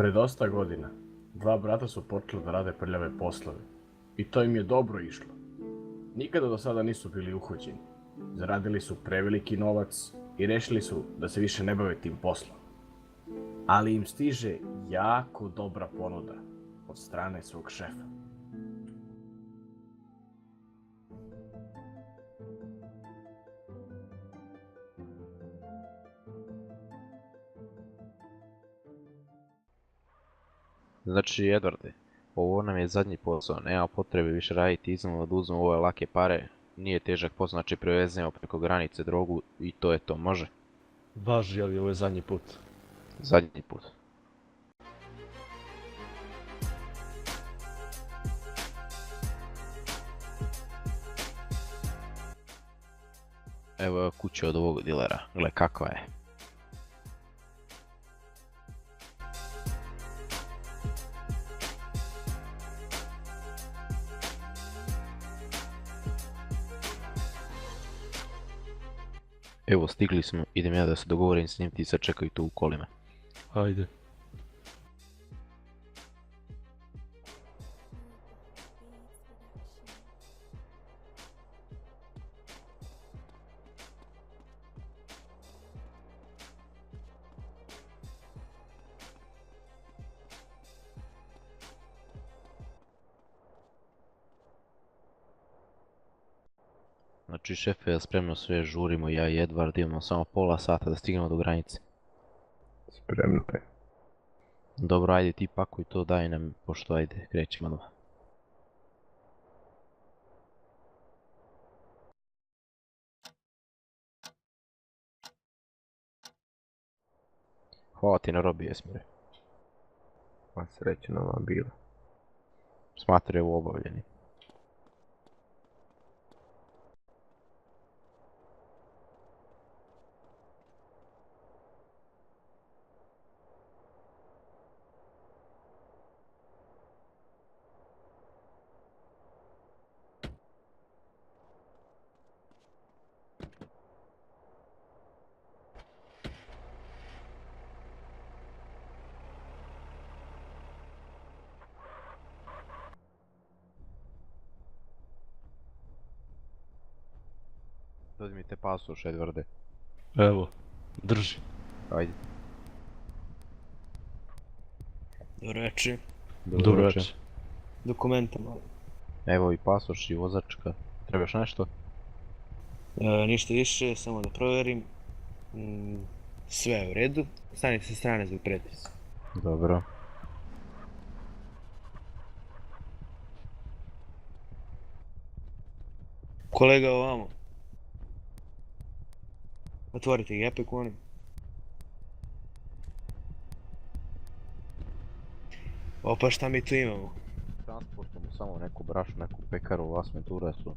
Pre dosta godina, dva brata su počeli da rade prljave poslove. I to im je dobro išlo. Nikada do sada nisu bili uhođeni. Zaradili su preveliki novac i rešili su da se više ne bave tim poslom. Ali im stiže jako dobra ponuda od strane svog šefa. Znači, Edvarde, ovo nam je zadnji posao, nema potrebe više raditi iznimno da uzmemo ove lake pare, nije težak posao, znači prevezemo preko granice drogu i to je to, može? Važi, ali ovo je zadnji put. Zadnji put. Evo kuća od ovog dilera, gle kakva je. Evo stigli smo, idem ja da se dogovorim s njim, ti sad čekaj tu u kolima. Hajde. Znači šefe, ja spremno sve žurimo, ja i Edvard imamo samo pola sata da stignemo do granice. Spremno je. Dobro, ajde ti pakuj to, daj nam, pošto ajde, krećemo odmah. Hvala ti na robi, Esmire. Pa srećno vam bilo. Smatraj ovo obavljeni. Dodi mi te pasoš, Edvarde. Evo, drži. Ajde. Dobro večer. Dobro večer. Dokumenta malo. Evo i pasoš i vozačka. Trebaš nešto? Ništa više, samo da provjerim. Sve je u redu. Stanite sa strane zbog pretresa. Dobro. Kolega ovamo. Otvorite gepek u onim. Opa, šta mi tu imamo? Transportujemo samo neku brašu, neku pekaru, vas mentura su.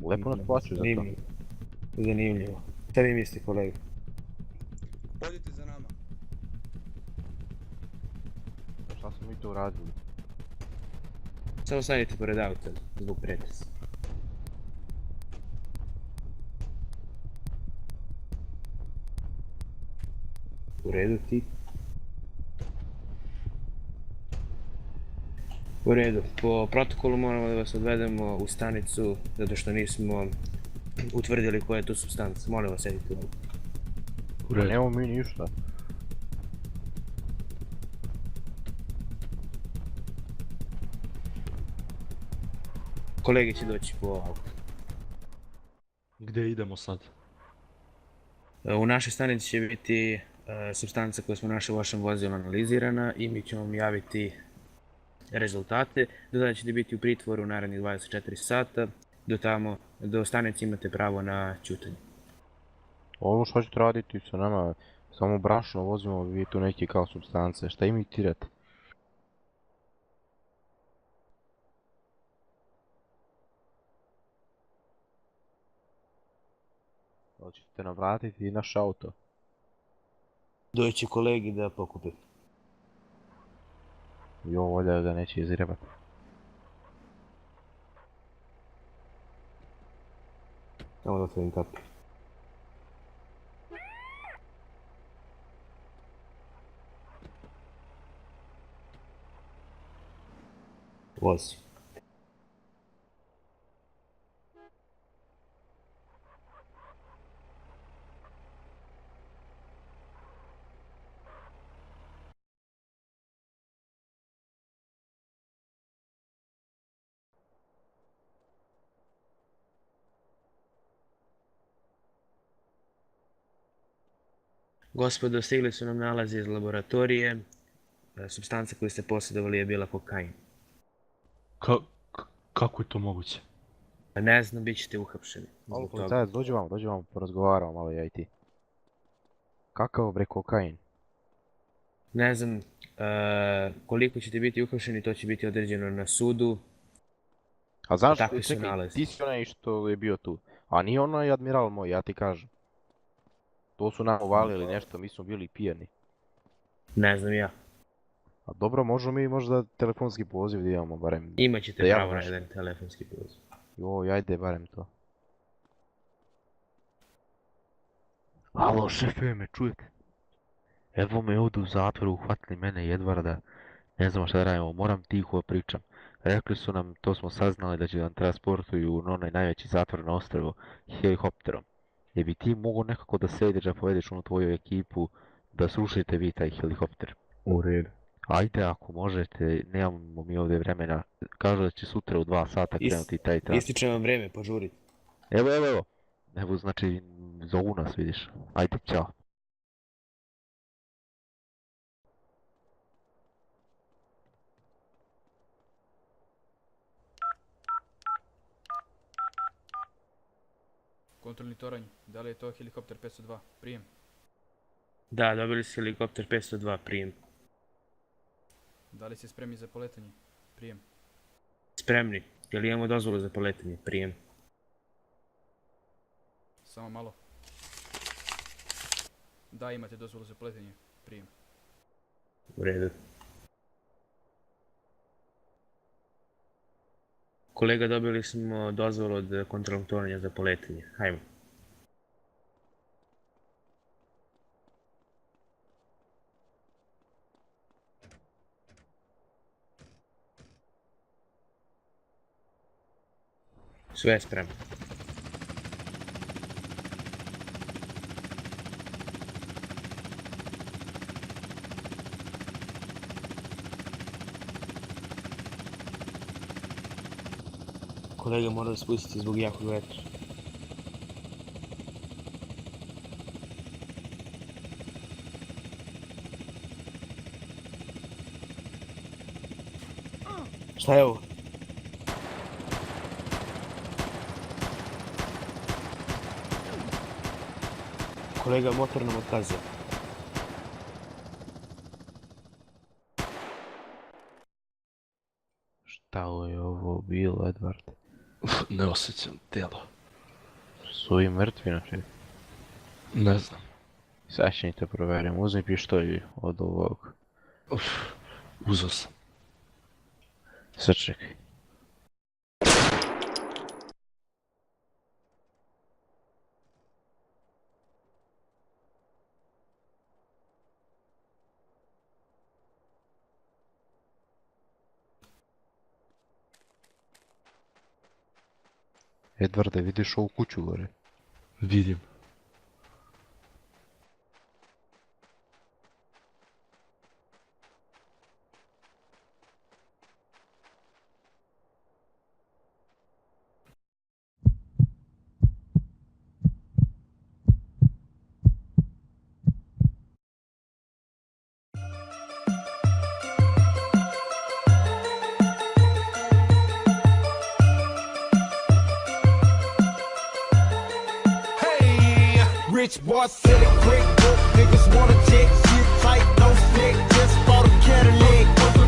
Lepo nas plaćaju za to. Zanimljivo. Zanimljivo. Šta vi mislite, kolega? Pođite za nama. Šta smo mi to uradili? Samo stanite pored auta zbog pretresa. U redu ti? U redu, po protokolu moramo da vas odvedemo u stanicu zato što nismo utvrdili koja je tu supstanca. Molim vas, sedite ovdje. U redu. Nemamo mi ništa. Kolege će doći po auto. Gdje idemo sad? U našoj stanici će biti supstanca koju smo našli u vašem vozilu analizirana i mi ćemo vam javiti rezultate. Do tada ćete biti u pritvoru narednih 24 sata. Do stanice imate pravo na ćutanje. Ovo što ćete raditi sa nama, samo brašno vozimo, vi tu neki kao supstance, šta imitirate? Hoćete nam vratiti naš auto? Doći će kolegi da pokupi. Jo, volja ga neće izrebati. Samo da otvorim kapu. Vozi. Gospodo, stigli su nam nalazi iz laboratorije. Supstanca koju ste posjedovali je bila kokain. Kako je to moguće? Ne znam, bit ćete uhapšeni. Malo Zbog toga. policajac, dođi vam, porazgovaramo malo ja i ti. Kakav bre kokain? Ne znam koliko ćete biti uhapšeni, to će biti određeno na sudu. A znaš, Takvi su čekaj, nalazi. ti si onaj što je bio tu. A nije onaj admiral moj, ja ti kažem. To su nam uvalili nešto, mi smo bili pijani. Ne znam ja. A dobro, možemo mi možda telefonski poziv da imamo barem. Imat ćete Da ja pravo na nešto. jedan telefonski poziv. Joj, ajde barem to. Alo, šefe, me čujete? Evo me ovdje u zatvoru, uhvatili mene i Edvarda. Ne znamo šta da radimo, moram tiho pričam. Rekli su nam, to smo saznali da će nam transportuju na onaj najveći zatvor na ostrvu helikopterom. Je bi ti mogo nekako da sedeš, da povedeš onu tvoju ekipu, da srušite vi taj helikopter? U redu. Ajde ako možete, nemamo mi ovdje vremena. Kažu da će sutra u 2 sata krenuti taj transport. Ističe vam vreme, požurite. Evo. Evo, znači, zovu nas, vidiš. Ajde, ćao. Kontrolni toranj, da li je to helikopter 502? Prijem. Da, dobili ste helikopter 502, prijem. Da li ste spremni za poletanje? Prijem. Spremni. Jel imamo dozvolu za poletanje? Prijem. Samo malo. Da, imate dozvolu za poletanje. Prijem. U redu. Kolega, dobili smo dozvolu od kontrolnog tornja za poletanje. Hajmo. Sve je spremno. Kolega mora da spustiti zbog jakog vetra. Šta je ovo? Kolega, motor nam otkazuje. Šta je ovo bilo, Edvard? Ne osjećam tijelo. Su ovi mrtvi, znači? Ne znam. Sad će te provjerim, uzmi pištolj od ovog. Uzeo sam. Sad čekaj. Edvarde, vidiš ovu kuću gore? Vidim. Rich boy selling brick, broke niggas wanna check shit tight, no stick, just bought a Cadillac.